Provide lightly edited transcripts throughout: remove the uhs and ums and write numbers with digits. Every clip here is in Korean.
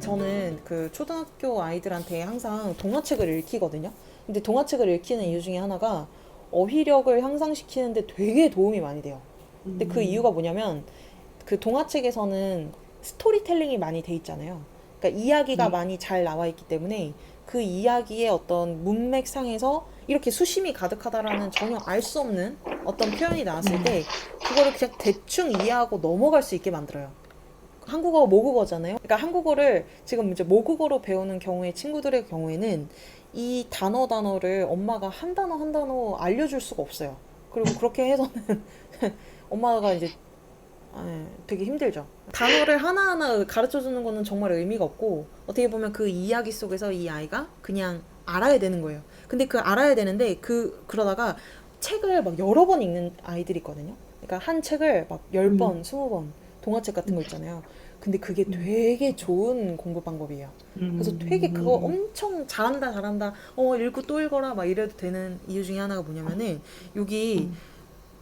저는 그 초등학교 아이들한테 항상 동화책을 읽히거든요. 근데 동화책을 읽히는 이유 중에 하나가 어휘력을 향상시키는데 되게 도움이 많이 돼요. 근데 그 이유가 음, 뭐냐면 그 동화책에서는 스토리텔링이 많이 돼 있잖아요. 그러니까 이야기가 네. 많이 잘 나와 있기 때문에 그 이야기의 어떤 문맥상에서 이렇게 수심이 가득하다라는 전혀 알 수 없는 어떤 표현이 나왔을 때 그거를 그냥 대충 이해하고 넘어갈 수 있게 만들어요. 한국어 모국어잖아요. 그러니까 한국어를 지금 이제 모국어로 배우는 경우에 친구들의 경우에는 이 단어를 엄마가 한 단어 한 단어 알려줄 수가 없어요. 그리고 그렇게 해서는 엄마가 이제 되게 힘들죠. 단어를 하나하나 가르쳐 주는 거는 정말 의미가 없고 어떻게 보면 그 이야기 속에서 이 아이가 그냥 알아야 되는 거예요. 근데 그 알아야 되는데 그러다가 책을 막 여러 번 읽는 아이들이 있거든요. 그러니까 한 책을 막 10번, 음, 20번 동화책 같은 거 있잖아요. 근데 그게 음, 되게 좋은 공부 방법이에요. 그래서 되게 그거 음, 엄청 잘한다 잘한다 읽고 또 읽어라 막 이래도 되는 이유 중에 하나가 뭐냐면은 여기 음,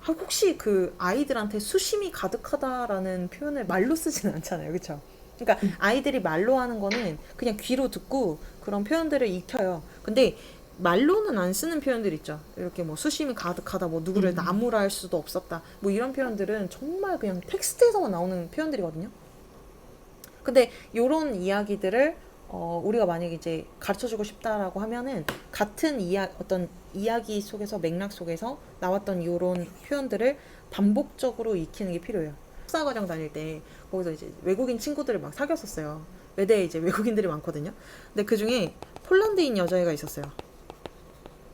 혹시 그 아이들한테 수심이 가득하다라는 표현을 말로 쓰지는 않잖아요. 그쵸? 그러니까 음, 아이들이 말로 하는 거는 그냥 귀로 듣고 그런 표현들을 익혀요. 근데 말로는 안 쓰는 표현들 있죠. 이렇게 뭐 수심이 가득하다, 뭐 누구를 음, 나무라 할 수도 없었다. 뭐 이런 표현들은 정말 그냥 텍스트에서만 나오는 표현들이거든요. 근데 요런 이야기들을 우리가 만약에 이제 가르쳐주고 싶다라고 하면은 같은 어떤 이야기 속에서 맥락 속에서 나왔던 요런 표현들을 반복적으로 익히는 게 필요해요. 학사과정 다닐 때 거기서 이제 외국인 친구들을 막 사귀었었어요. 외대에 이제 외국인들이 많거든요. 근데 그 중에 폴란드인 여자애가 있었어요.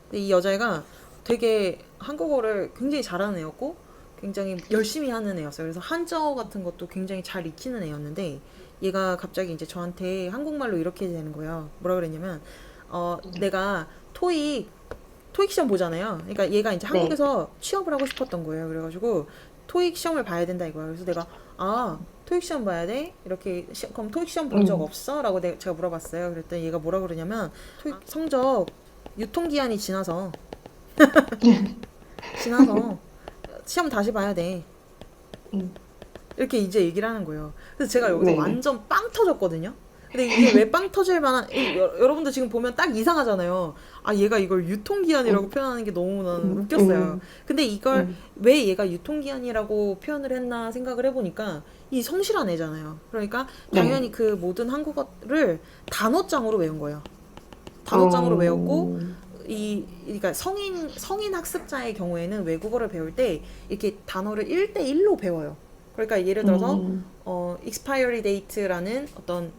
근데 이 여자애가 되게 한국어를 굉장히 잘하는 애였고 굉장히 열심히 하는 애였어요. 그래서 한자어 같은 것도 굉장히 잘 익히는 애였는데 얘가 갑자기 이제 저한테 한국말로 이렇게 되는 거예요. 뭐라 그랬냐면 내가 토익 시험 보잖아요. 그러니까 얘가 이제 네. 한국에서 취업을 하고 싶었던 거예요. 그래가지고 토익 시험을 봐야 된다 이거야. 그래서 내가 토익 시험 봐야 돼? 이렇게 그럼 토익 시험 본 적 음, 없어? 라고 제가 물어봤어요. 그랬더니 얘가 뭐라 그러냐면 토익 성적 유통기한이 지나서 시험 다시 봐야 돼. 음, 이렇게 이제 얘기를 하는 거예요. 그래서 제가 여기서 네. 완전 빵 터졌거든요. 근데 이게 왜 빵 터질 만한, 여러분들 지금 보면 딱 이상하잖아요. 얘가 이걸 유통기한이라고 음, 표현하는 게 너무 나는 음, 웃겼어요. 음, 근데 이걸 음, 왜 얘가 유통기한이라고 표현을 했나 생각을 해보니까 이 성실한 애잖아요. 그러니까 네. 당연히 그 모든 한국어를 단어장으로 외운 거예요. 단어장으로 외웠고 어, 그러니까 성인 학습자의 경우에는 외국어를 배울 때 이렇게 단어를 1대1로 배워요. 그러니까 예를 들어서 expiry date라는 어떤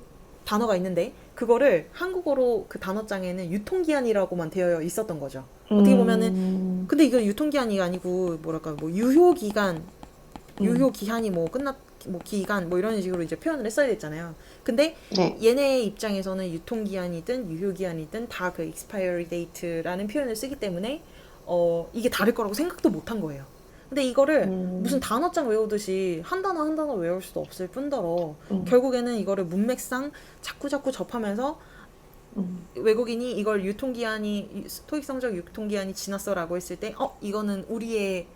단어가 있는데 그거를 한국어로 그 단어장에는 유통기한이라고만 되어 있었던 거죠. 어떻게 보면은 음, 근데 이건 유통기한이 아니고 뭐랄까 뭐 유효기간 유효 음, 기한이 뭐 뭐 기간 뭐 이런 식으로 이제 표현을 했어야 됐잖아요. 근데 네. 얘네 입장에서는 유통기한이든 유효기한이든 다 그 expiry date라는 표현을 쓰기 때문에 이게 다를 거라고 생각도 못 한 거예요. 근데 이거를 무슨 음, 단어장 외우듯이 한 단어 한 단어 외울 수도 없을 뿐더러 음, 결국에는 이거를 문맥상 자꾸자꾸 접하면서 음, 외국인이 이걸 토익 성적 유통기한이 지났어라고 했을 때 이거는 우리의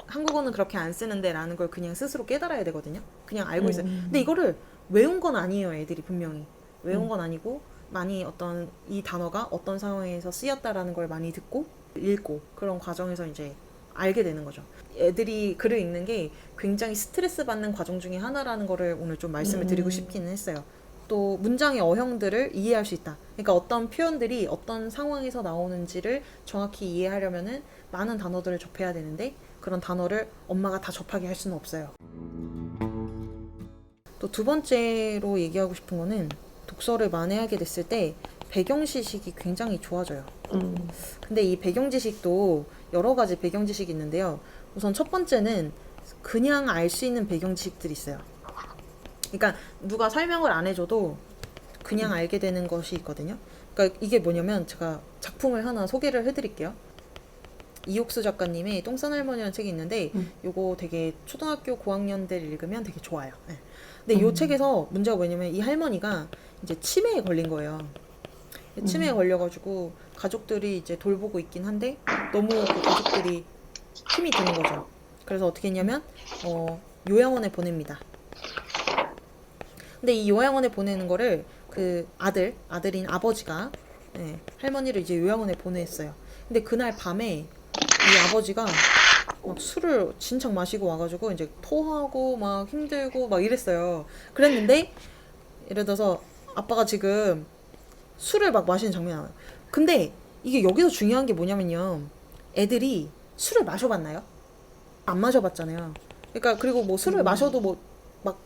한국어는 그렇게 안 쓰는데 라는 걸 그냥 스스로 깨달아야 되거든요. 그냥 알고 있어요. 근데 음, 이거를 외운 건 아니에요. 애들이 분명히. 외운 음, 건 아니고 많이 어떤 이 단어가 어떤 상황에서 쓰였다라는 걸 많이 듣고 읽고 그런 과정에서 이제 알게 되는 거죠. 애들이 글을 읽는 게 굉장히 스트레스 받는 과정 중에 하나라는 거를 오늘 좀 말씀을 드리고 음, 싶기는 했어요. 또 문장의 어형들을 이해할 수 있다. 그러니까 어떤 표현들이 어떤 상황에서 나오는지를 정확히 이해하려면은 많은 단어들을 접해야 되는데 그런 단어를 엄마가 다 접하게 할 수는 없어요. 또 두 번째로 얘기하고 싶은 거는 독서를 만회하게 됐을 때 배경 지식이 굉장히 좋아져요. 음, 근데 이 배경 지식도 여러 가지 배경 지식이 있는데요. 우선 첫 번째는 그냥 알 수 있는 배경 지식들이 있어요. 그러니까 누가 설명을 안 해줘도 그냥 알게 되는 것이 있거든요. 그러니까 이게 뭐냐면 제가 작품을 하나 소개를 해드릴게요. 이옥수 작가님의 똥싼 할머니라는 책이 있는데 음, 요거 되게 초등학교 고학년들 읽으면 되게 좋아요. 네. 근데 이 음, 책에서 문제가 뭐냐면 이 할머니가 이제 치매에 걸린 거예요. 치매에 음, 걸려가지고 가족들이 이제 돌보고 있긴 한데 너무 그 가족들이 힘이 드는 거죠. 그래서 어떻게 했냐면 요양원에 보냅니다. 근데 이 요양원에 보내는 거를 그 아들인 아버지가 예, 할머니를 이제 요양원에 보냈어요. 근데 그날 밤에 이 아버지가 막 술을 진창 마시고 와가지고 이제 토하고 막 힘들고 막 이랬어요. 그랬는데 예를 들어서 아빠가 지금 술을 막 마시는 장면이 나와요. 근데 이게 여기서 중요한 게 뭐냐면요. 애들이 술을 마셔봤나요? 안 마셔봤잖아요. 그러니까 그리고 뭐 술을 마셔도 뭐 막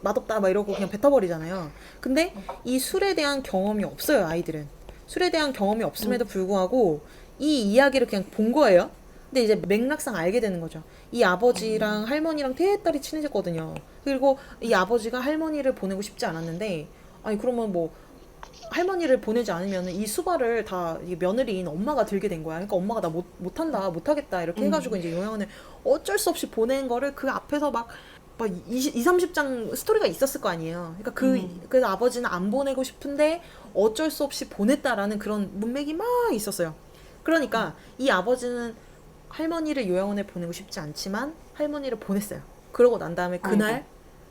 맛없다 막 이러고 그냥 뱉어버리잖아요. 근데 이 술에 대한 경험이 없어요, 아이들은. 술에 대한 경험이 없음에도 불구하고 이 이야기를 그냥 본 거예요. 근데 이제 맥락상 알게 되는 거죠. 이 아버지랑 할머니랑 대딸이 친해졌거든요. 그리고 이 아버지가 할머니를 보내고 싶지 않았는데, 아니 그러면 뭐 할머니를 보내지 않으면 이 수발을 다 이게 며느리인 엄마가 들게 된 거야. 그러니까 엄마가 나 못한다, 못하겠다 이렇게 해가지고 이제 요양원에 어쩔 수 없이 보낸 거를 그 앞에서 막 20, 30장 스토리가 있었을 거 아니에요. 그러니까 그래서 아버지는 안 보내고 싶은데 어쩔 수 없이 보냈다라는 그런 문맥이 막 있었어요. 그러니까 이 아버지는 할머니를 요양원에 보내고 싶지 않지만 할머니를 보냈어요. 그러고 난 다음에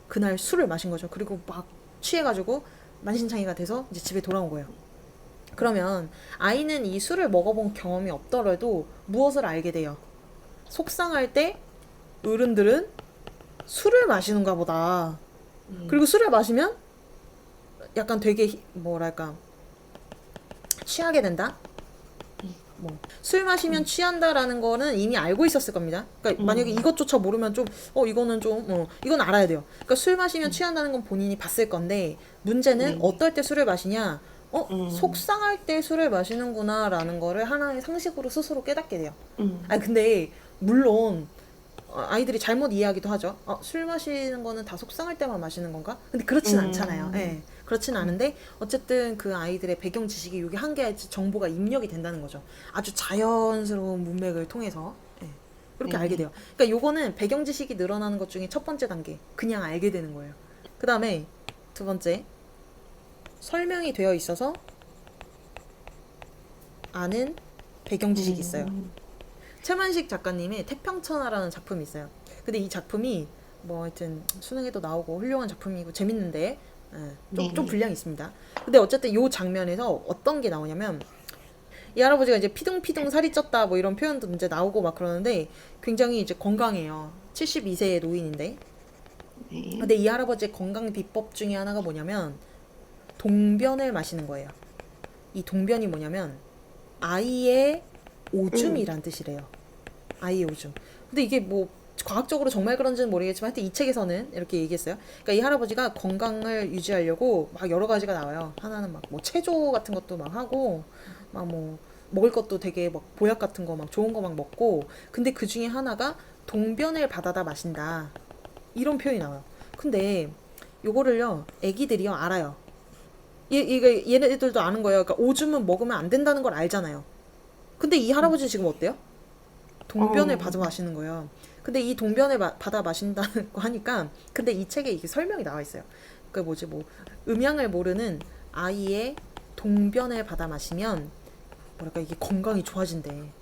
그날 술을 마신 거죠. 그리고 막 취해가지고 만신창이가 돼서 이제 집에 돌아온 거예요. 그러면 아이는 이 술을 먹어본 경험이 없더라도 무엇을 알게 돼요? 속상할 때 어른들은 술을 마시는가 보다. 그리고 술을 마시면 약간 되게 뭐랄까 취하게 된다. 뭐 술 마시면 취한다라는 거는 이미 알고 있었을 겁니다. 그러니까 만약에 이것조차 모르면 좀 이거는 좀 이건 알아야 돼요. 그러니까 술 마시면 취한다는 건 본인이 봤을 건데 문제는 어떨 때 술을 마시냐? 속상할 때 술을 마시는구나라는 거를 하나의 상식으로 스스로 깨닫게 돼요. 아니 근데 물론 아이들이 잘못 이해하기도 하죠. 술 마시는 거는 다 속상할 때만 마시는 건가? 근데 그렇진 않잖아요. 예. 그렇진 않은데 어쨌든 그 아이들의 배경 지식이 여기 한 개의 정보가 입력이 된다는 거죠. 아주 자연스러운 문맥을 통해서 그렇게 알게 돼요. 그러니까 요거는 배경 지식이 늘어나는 것 중에 첫 번째 단계. 그냥 알게 되는 거예요. 그 다음에 두 번째 설명이 되어 있어서 아는 배경 지식이 있어요. 최만식 작가님의 태평천하라는 작품이 있어요. 근데 이 작품이 뭐 하여튼 수능에도 나오고 훌륭한 작품이고 재밌는데 좀 분량이 있습니다. 근데 어쨌든 이 장면에서 어떤 게 나오냐면 이 할아버지가 이제 피둥피둥 살이 쪘다 뭐 이런 표현도 이제 나오고 막 그러는데 굉장히 이제 건강해요. 72세의 노인인데. 근데 이 할아버지의 건강 비법 중에 하나가 뭐냐면 동변을 마시는 거예요. 이 동변이 뭐냐면 아이의 오줌이란 뜻이래요. 아이의 오줌. 근데 이게 뭐 과학적으로 정말 그런지는 모르겠지만 하여튼 이 책에서는 이렇게 얘기했어요. 그러니까 이 할아버지가 건강을 유지하려고 막 여러 가지가 나와요. 하나는 막 뭐 체조 같은 것도 막 하고 막 뭐 먹을 것도 되게 막 보약 같은 거 막 좋은 거 막 먹고 근데 그 중에 하나가 동변을 받아다 마신다. 이런 표현이 나와요. 근데 요거를요 애기들이요 알아요. 얘네들도 아는 거예요. 그러니까 오줌은 먹으면 안 된다는 걸 알잖아요. 근데 이 할아버지 지금 어때요? 동변을 받아 마시는 거예요. 근데 이 동변을 받아 마신다는 거 하니까 근데 이 책에 이게 설명이 나와 있어요. 그 뭐지 뭐 음양을 모르는 아이의 동변을 받아 마시면 뭐랄까 이게 건강이 좋아진대.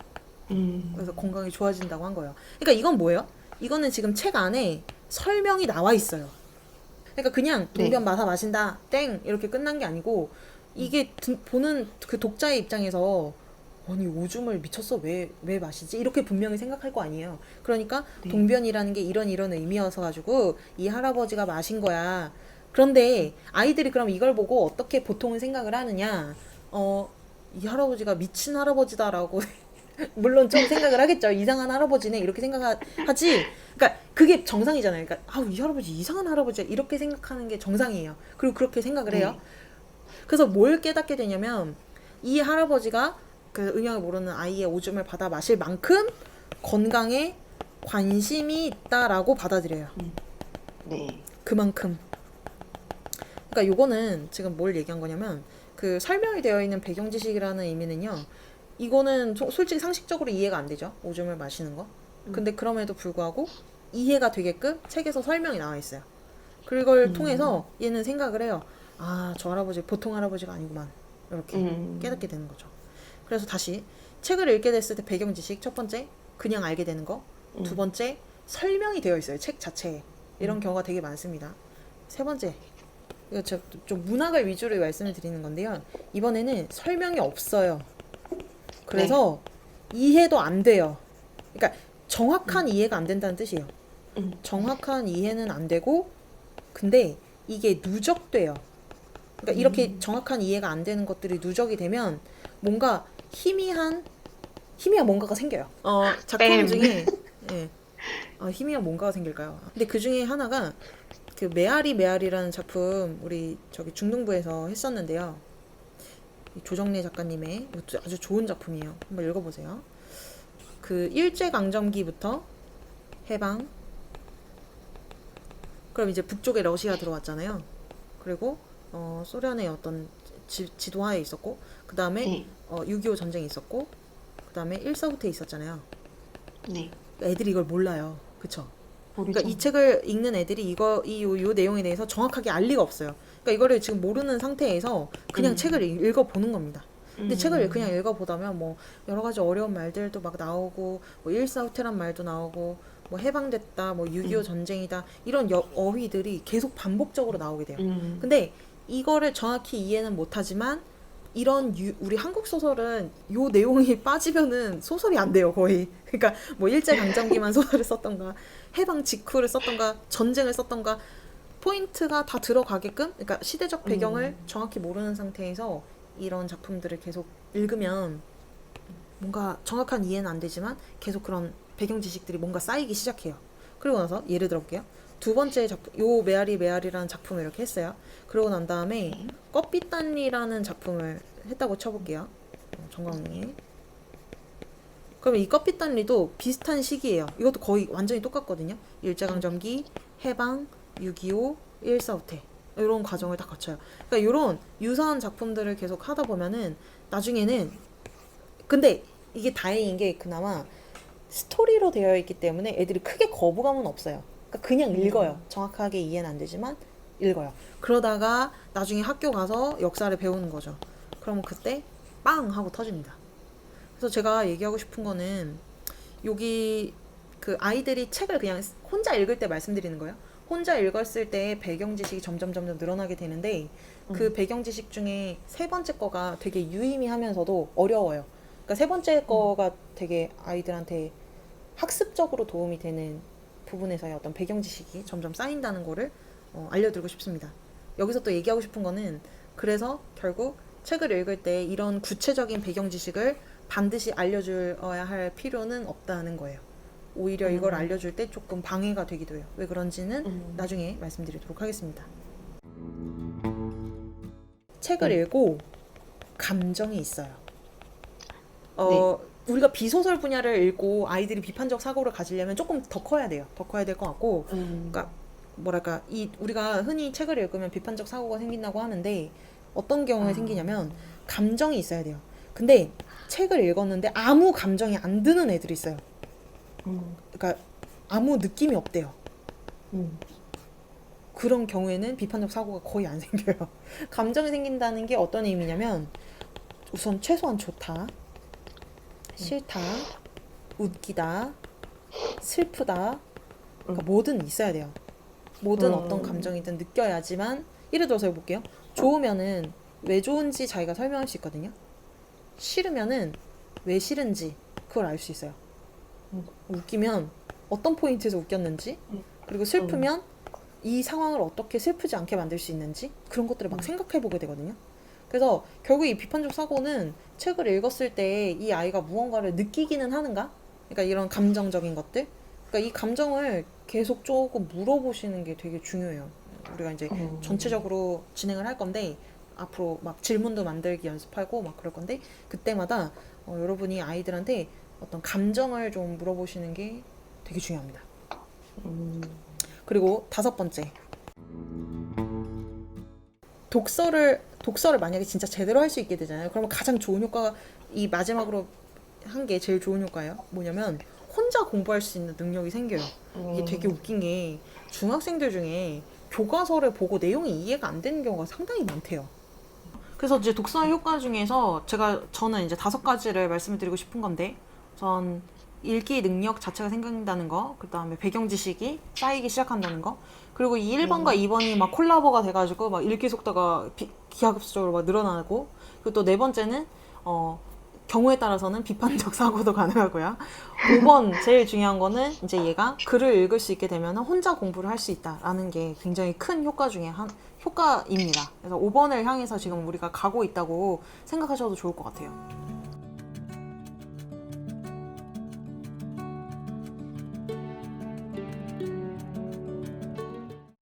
그래서 건강이 좋아진다고 한 거예요. 그러니까 이건 뭐예요? 이거는 지금 책 안에 설명이 나와 있어요. 그러니까 그냥 동변 받아 마신다 땡 이렇게 끝난 게 아니고 이게 보는 그 독자의 입장에서 아니 오줌을 미쳤어 왜 마시지 이렇게 분명히 생각할 거 아니에요. 그러니까 동변이라는 게 이런 의미여서 가지고 이 할아버지가 마신 거야. 그런데 아이들이 그럼 이걸 보고 어떻게 보통은 생각을 하느냐? 이 할아버지가 미친 할아버지다라고 물론 좀 생각을 하겠죠. 이상한 할아버지네 이렇게 생각하지. 그러니까 그게 정상이잖아요. 그러니까 이 할아버지 이상한 할아버지야 이렇게 생각하는 게 정상이에요. 그리고 그렇게 생각을 해요. 그래서 뭘 깨닫게 되냐면 이 할아버지가 그 음양을 모르는 아이의 오줌을 받아 마실 만큼 건강에 관심이 있다라고 받아들여요. 그만큼. 그러니까 요거는 지금 뭘 얘기한 거냐면 그 설명이 되어 있는 배경 지식이라는 의미는요. 이거는 솔직히 상식적으로 이해가 안 되죠. 오줌을 마시는 거. 근데 그럼에도 불구하고 이해가 되게끔 책에서 설명이 나와 있어요. 그걸 통해서 얘는 생각을 해요. 저 할아버지 보통 할아버지가 아니구만. 이렇게 깨닫게 되는 거죠. 그래서 다시 책을 읽게 됐을 때 배경 지식 첫 번째 그냥 알게 되는 거. 두 번째 설명이 되어 있어요. 책 자체에. 이런 경우가 되게 많습니다. 세 번째 이거 제가 좀 문학을 위주로 말씀을 드리는 건데요. 이번에는 설명이 없어요. 그래서 이해도 안 돼요. 그러니까 정확한 이해가 안 된다는 뜻이에요. 정확한 이해는 안 되고, 근데 이게 누적돼요. 그러니까 이렇게 정확한 이해가 안 되는 것들이 누적이 되면 뭔가 희미한 뭔가가 생겨요. 작품 뱀. 중에 예. 희미한 뭔가가 생길까요? 근데 그 중에 하나가 그 메아리라는 작품 우리 저기 중등부에서 했었는데요. 이 조정래 작가님의 이것도 아주 좋은 작품이에요. 한번 읽어보세요. 그 일제강점기부터 해방, 그럼 이제 북쪽에 러시아 들어왔잖아요. 그리고 소련의 어떤 지도하에 있었고, 그 다음에 네. 6.25 전쟁이 있었고, 그 다음에 일사후퇴 있었잖아요. 네. 애들이 이걸 몰라요. 그쵸? 모르죠. 그러니까 이 책을 읽는 애들이 요 내용에 대해서 정확하게 알 리가 없어요. 그러니까 이거를 지금 모르는 상태에서 그냥 책을 읽어보는 겁니다. 근데 책을 그냥 읽어보다면 뭐 여러 가지 어려운 말들도 막 나오고, 뭐 일사후퇴란 말도 나오고, 뭐 해방됐다, 뭐 6.25 전쟁이다, 이런 어휘들이 계속 반복적으로 나오게 돼요. 근데 이거를 정확히 이해는 못하지만, 이런 우리 한국 소설은 요 내용이 빠지면은 소설이 안 돼요, 거의. 그러니까 뭐 일제강점기만 소설을 썼던가, 해방 직후를 썼던가, 전쟁을 썼던가, 포인트가 다 들어가게끔, 그러니까 시대적 배경을 정확히 모르는 상태에서 이런 작품들을 계속 읽으면 뭔가 정확한 이해는 안 되지만 계속 그런 배경 지식들이 뭔가 쌓이기 시작해요. 그리고 나서 예를 들어볼게요. 두 번째 작품, 요 메아리라는 작품을 이렇게 했어요. 그러고 난 다음에 껍빗단리라는 작품을 했다고 쳐볼게요. 정광웅의. 그러면 이 껍빗단리도 비슷한 시기예요. 이것도 거의 완전히 똑같거든요. 일제강점기, 해방, 6.25, 일사후퇴, 이런 과정을 다 거쳐요. 그러니까 이런 유사한 작품들을 계속 하다 보면은 나중에는, 근데 이게 다행인 게 그나마 스토리로 되어 있기 때문에 애들이 크게 거부감은 없어요. 그러니까 그냥 읽어요. 정확하게 이해는 안 되지만 읽어요. 그러다가 나중에 학교 가서 역사를 배우는 거죠. 그러면 그때 빵 하고 터집니다. 그래서 제가 얘기하고 싶은 거는, 여기 그 아이들이 책을 그냥 혼자 읽을 때 말씀드리는 거예요. 혼자 읽었을 때 배경 지식이 점점 늘어나게 되는데, 그 배경 지식 중에 세 번째 거가 되게 유의미하면서도 어려워요. 그러니까 세 번째 거가 되게 아이들한테 학습적으로 도움이 되는 부분에서의 어떤 배경 지식이 점점 쌓인다는 거를 알려드리고 싶습니다. 여기서 또 얘기하고 싶은 거는, 그래서 결국 책을 읽을 때 이런 구체적인 배경 지식을 반드시 알려줘야 할 필요는 없다는 거예요. 오히려 이걸 알려줄 때 조금 방해가 되기도 해요. 왜 그런지는 나중에 말씀드리도록 하겠습니다. 책을 읽고 감정이 있어요. 우리가 비소설 분야를 읽고 아이들이 비판적 사고를 가지려면 조금 더 커야 돼요. 더 커야 될 것 같고, 그러니까 뭐랄까, 우리가 흔히 책을 읽으면 비판적 사고가 생긴다고 하는데, 어떤 경우에 생기냐면 감정이 있어야 돼요. 근데 책을 읽었는데 아무 감정이 안 드는 애들이 있어요. 그러니까 아무 느낌이 없대요. 그런 경우에는 비판적 사고가 거의 안 생겨요. 감정이 생긴다는 게 어떤 의미냐면, 우선 최소한 좋다, 싫다, 웃기다, 슬프다, 그러니까 뭐든 있어야 돼요. 뭐든 어떤 감정이든 느껴야지만, 예를 들어서 해볼게요. 좋으면은 왜 좋은지 자기가 설명할 수 있거든요. 싫으면은 왜 싫은지 그걸 알 수 있어요. 웃기면 어떤 포인트에서 웃겼는지, 그리고 슬프면 이 상황을 어떻게 슬프지 않게 만들 수 있는지, 그런 것들을 막 생각해 보게 되거든요. 그래서 결국 이 비판적 사고는 책을 읽었을 때 이 아이가 무언가를 느끼기는 하는가? 그러니까 이런 감정적인 것들, 그러니까 이 감정을 계속 조금 물어보시는 게 되게 중요해요. 우리가 이제 전체적으로 진행을 할 건데, 앞으로 막 질문도 만들기 연습하고 막 그럴 건데, 그때마다 여러분이 아이들한테 어떤 감정을 좀 물어보시는 게 되게 중요합니다. 그리고 5번째, 독서를 만약에 진짜 제대로 할 수 있게 되잖아요. 그러면 가장 좋은 효과가, 이 마지막으로 한 게 제일 좋은 효과예요. 뭐냐면 혼자 공부할 수 있는 능력이 생겨요. 이게 되게 웃긴 게, 중학생들 중에 교과서를 보고 내용이 이해가 안 되는 경우가 상당히 많대요. 그래서 이제 독서 효과 중에서 저는 이제 5가지를 말씀을 드리고 싶은 건데, 우선 읽기 능력 자체가 생긴다는 거, 그 다음에 배경 지식이 쌓이기 시작한다는 거, 그리고 이 1번과 2번이 막 콜라보가 돼가지고 막 읽기 속도가 기하급수적으로 막 늘어나고, 그리고 또 네 번째는 경우에 따라서는 비판적 사고도 가능하고요. 5번 제일 중요한 거는 이제 얘가 글을 읽을 수 있게 되면 혼자 공부를 할 수 있다라는 게 굉장히 큰 효과 중에 효과입니다. 그래서 5번을 향해서 지금 우리가 가고 있다고 생각하셔도 좋을 것 같아요.